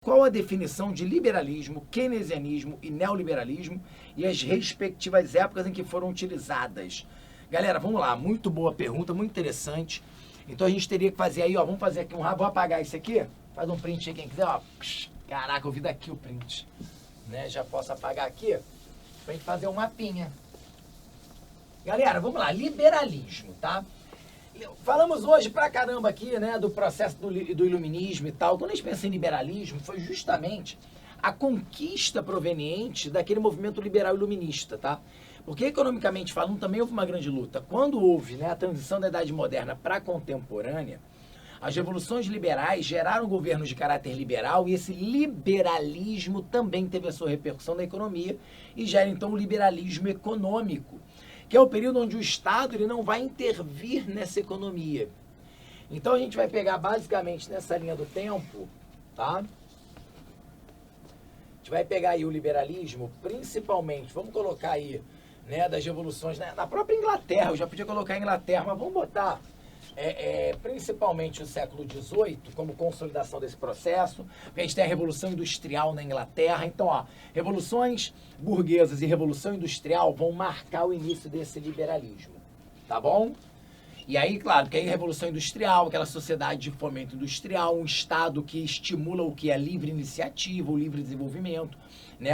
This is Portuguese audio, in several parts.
Qual a definição de liberalismo, keynesianismo e neoliberalismo e as respectivas épocas em que foram utilizadas? Galera, vamos lá, muito boa pergunta, muito interessante. Então a gente teria que fazer aí, ó, vamos fazer aqui vou apagar isso aqui, faz um print aí quem quiser, ó. Caraca, eu vi daqui o print, né? Já posso apagar aqui pra gente fazer um mapinha. Galera, vamos lá, liberalismo, tá? Falamos hoje pra caramba aqui, né, do processo do iluminismo e tal. Quando a gente pensa em liberalismo, foi justamente a conquista proveniente daquele movimento liberal iluminista, tá? Porque economicamente falando também houve uma grande luta. Quando houve, né, a transição da Idade Moderna para a contemporânea, as revoluções liberais geraram governos de caráter liberal e esse liberalismo também teve a sua repercussão na economia e gera então o liberalismo econômico, que é o período onde o Estado ele não vai intervir nessa economia. Então a gente vai pegar basicamente nessa linha do tempo, tá? A gente vai pegar aí o liberalismo, principalmente, vamos colocar aí, né, das revoluções, né, na própria Inglaterra, eu já podia colocar a Inglaterra, mas vamos botar principalmente o século XVIII como consolidação desse processo, porque a gente tem a Revolução Industrial na Inglaterra. Então, ó, revoluções burguesas e Revolução Industrial vão marcar o início desse liberalismo, tá bom? E aí, claro, que aí a Revolução Industrial, aquela sociedade de fomento industrial, um Estado que estimula o que é livre iniciativa, o livre desenvolvimento, né?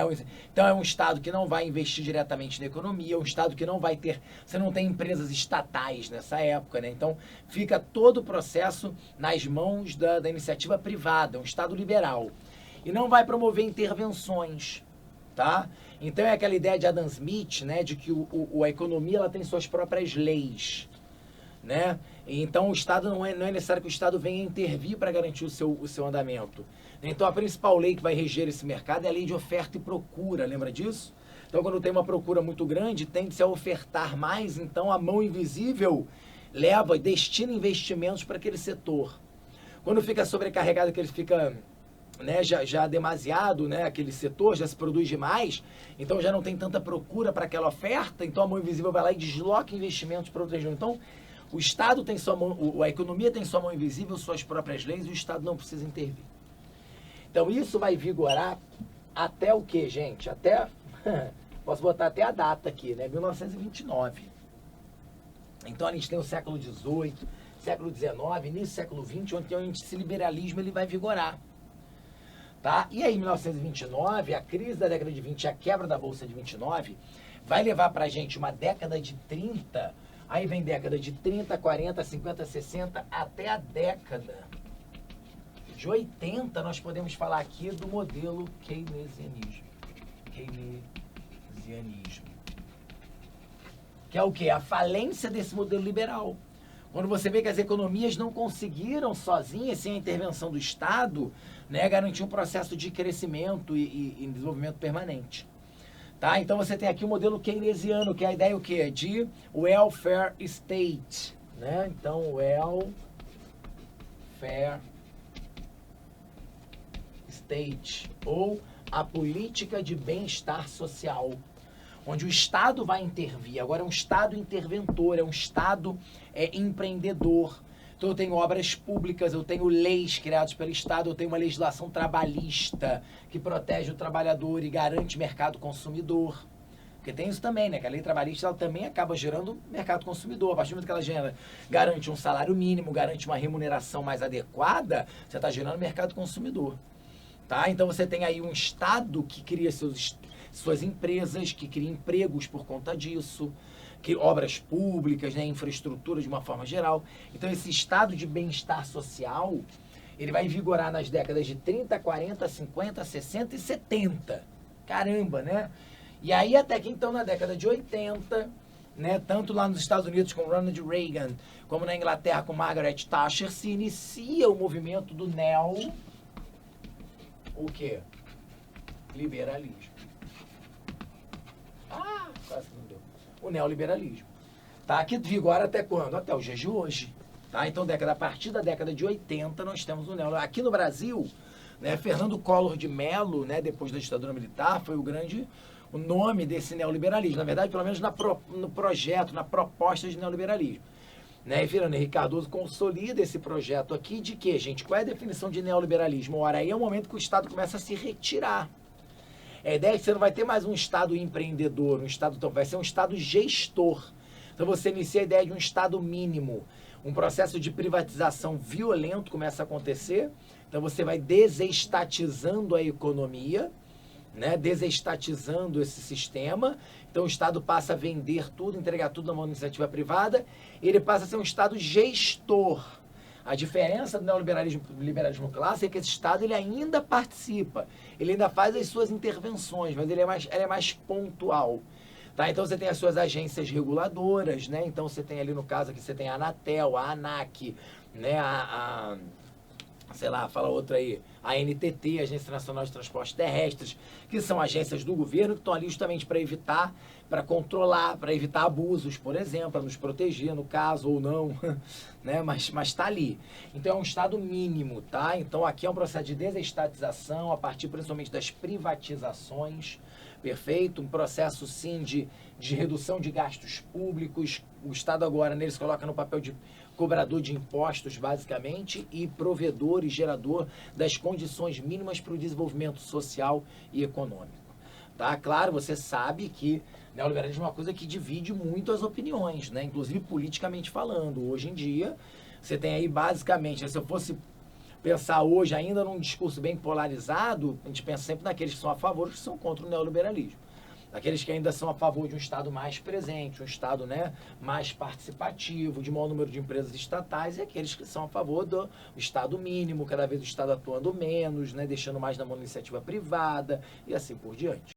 Então é um Estado que não vai investir diretamente na economia, um Estado que não vai ter, você não tem empresas estatais nessa época, né? Então fica todo o processo nas mãos da iniciativa privada, um Estado liberal. E não vai promover intervenções, tá? Então é aquela ideia de Adam Smith, né, de que a economia ela tem suas próprias leis, né? Então o Estado não é necessário que o Estado venha intervir para garantir o seu andamento. Então a principal lei que vai reger esse mercado é a lei de oferta e procura, lembra disso? Então quando tem uma procura muito grande, tende-se a ofertar mais, então a mão invisível leva e destina investimentos para aquele setor. Quando fica sobrecarregado, que ele fica, né, já demasiado, né, aquele setor, já se produz demais, então já não tem tanta procura para aquela oferta, então a mão invisível vai lá e desloca investimentos para outra região. Então o Estado tem sua mão, a economia tem sua mão invisível, suas próprias leis, e o Estado não precisa intervir. Então isso vai vigorar até o quê, gente? Até, posso botar até a data aqui, né? 1929. Então a gente tem o século XVIII, século XIX, início do século XX, onde esse liberalismo ele vai vigorar. Tá? E aí, em 1929, a crise da década de 20, a quebra da Bolsa de 29, vai levar pra gente uma década de 30, aí vem década de 30, 40, 50, 60, até a década de 80, nós podemos falar aqui do modelo keynesianismo. Que é o quê? A falência desse modelo liberal. Quando você vê que as economias não conseguiram sozinhas, sem a intervenção do Estado, né, garantir um processo de crescimento e desenvolvimento permanente. Tá? Então você tem aqui o modelo keynesiano, que é a ideia o quê? De welfare state. Né? Então, welfare state, ou a política de bem-estar social, onde o Estado vai intervir. Agora é um Estado interventor, é um Estado empreendedor. Então eu tenho obras públicas, eu tenho leis criadas pelo Estado, eu tenho uma legislação trabalhista que protege o trabalhador e garante mercado consumidor. Porque tem isso também, né? Que a lei trabalhista ela também acaba gerando mercado consumidor. A partir do momento que ela garante um salário mínimo, garante uma remuneração mais adequada, você está gerando mercado consumidor. Tá? Então você tem aí um Estado que cria suas empresas, que cria empregos por conta disso, que obras públicas, né, infraestrutura de uma forma geral. Então esse estado de bem-estar social, ele vai vigorar nas décadas de 30, 40, 50, 60 e 70. Caramba, né? E aí até que então na década de 80, né, tanto lá nos Estados Unidos com Ronald Reagan, como na Inglaterra com Margaret Thatcher, se inicia o movimento do o quê? Liberalismo. Quase não deu. O neoliberalismo. Tá? Que vigora até quando? Até os dias de hoje. Tá? Então, a partir da década de 80, nós temos o neoliberalismo. Aqui no Brasil, né, Fernando Collor de Mello, né, depois da ditadura militar, foi o nome desse neoliberalismo. Na verdade, pelo menos no projeto, na proposta de neoliberalismo. né? E Fernando Henrique Cardoso consolida esse projeto aqui de que, gente? Qual é a definição de neoliberalismo? Ora, aí é o momento que o Estado começa a se retirar. A ideia é que você não vai ter mais um Estado empreendedor, vai ser um Estado gestor. Então você inicia a ideia de um Estado mínimo. Um processo de privatização violento começa a acontecer. Então você vai desestatizando a economia, né? Desestatizando esse sistema. Então o Estado passa a vender tudo, entregar tudo na mão da iniciativa privada. Ele passa a ser um Estado gestor. A diferença do neoliberalismo clássico é que esse Estado ele ainda participa, ele ainda faz as suas intervenções, mas ele é mais pontual. Tá? Então você tem as suas agências reguladoras, né? Então você tem ali no caso aqui, você tem a Anatel, a ANAC, né? Sei lá, fala outra aí, a NTT, Agência Nacional de Transportes Terrestres, que são agências do governo que estão ali justamente para evitar, para controlar, para evitar abusos, por exemplo, para nos proteger, no caso, ou não, né? Mas está ali. Então é um Estado mínimo, tá? Então aqui é um processo de desestatização, a partir principalmente das privatizações, perfeito? Um processo, sim, de redução de gastos públicos. O Estado agora, nele, se coloca no papel de cobrador de impostos, basicamente, e provedor e gerador das condições mínimas para o desenvolvimento social e econômico. Tá? Claro, você sabe que neoliberalismo é uma coisa que divide muito as opiniões, né? Inclusive politicamente falando. Hoje em dia, você tem aí basicamente, se eu fosse pensar hoje ainda num discurso bem polarizado, a gente pensa sempre naqueles que são a favor e que são contra o neoliberalismo. Aqueles que ainda são a favor de um Estado mais presente, um Estado, né, mais participativo, de maior número de empresas estatais, e aqueles que são a favor do Estado mínimo, cada vez o Estado atuando menos, né, deixando mais na mão da iniciativa privada e assim por diante.